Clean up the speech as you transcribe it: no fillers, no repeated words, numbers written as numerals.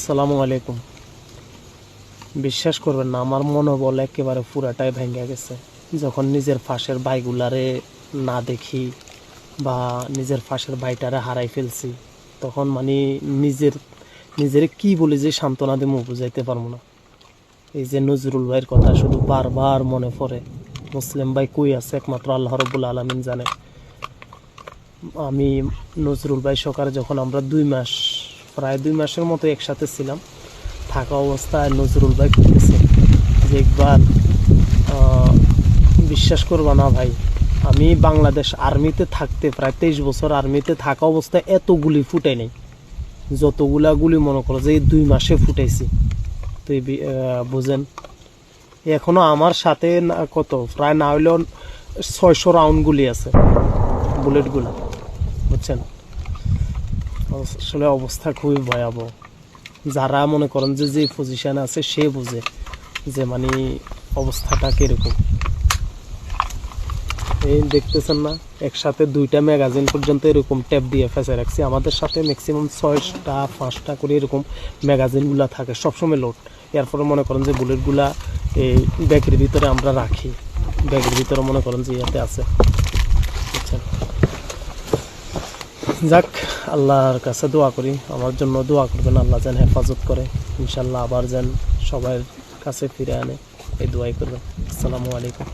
আসসালামু আলাইকুম। বিশ্বাস করবেন না, আমার মনোবল একেবারে পুরাটাই ভেঙে গেছে যখন নিজের ফাঁসের ভাইগুলারে না দেখি বা নিজের ফাঁসের ভাইটারে হারাই ফেলছি। তখন মানে নিজের কি বলি যে সান্ত্বনা দেবো বুঝাইতে পারবো না। এই যে নজরুল ভাইয়ের কথা শুধু বারবার মনে পড়ে। মুসলিম ভাই কই আছে একমাত্র আল্লাহ রাব্বুল আলামিন জানে। আমি নজরুল ভাই সকালে যখন আমরা প্রায় 2 মাসের মতো একসাথে ছিলাম, থাকা অবস্থায় নজরুল ভাই করতেছে যে একবার বিশ্বাস করবা না ভাই, আমি বাংলাদেশ আর্মিতে থাকতে প্রায় 23 বছর আর্মিতে থাকা অবস্থায় এত গুলি ফুটাই নাই যতগুলা গুলি মনে করো যে এই 2 মাসে ফুটাইছি। তো বুঝেন, এখনো আমার সাথে কত প্রায় না হইলেও 600 রাউন্ড গুলি আছে, বুলেটগুলা, বুঝছেন। আসলে অবস্থা খুবই ভয়াবহ। যারা মনে করেন যে যে পজিশনে আছে সে বুঝে যে মানে অবস্থাটা কিরকম। এই দেখতেছেন না, একসাথে 2টা ম্যাগাজিন পর্যন্ত এরকম ট্যাপ দিয়ে ফেঁসে রাখছি। আমাদের সাথে ম্যাক্সিমাম 6টা 5টা করে এরকম ম্যাগাজিনগুলো থাকে সবসময় লোড। এরপরে মনে করেন যে বুলেটগুলা এই ব্যাগের ভিতরে আমরা রাখি, ব্যাগের ভিতরে মনে করেন যে ইয়াতে আছে, বুঝছেন। যাক, আল্লাহর কাছে দোয়া করি, আমার জন্য দোয়া করবেন, আল্লাহ যেন হেফাজত করে, ইনশাল্লাহ আবার যেন সবার কাছে ফিরে আনে, এই দোয়াই করবেন। আসসালামু আলাইকুম।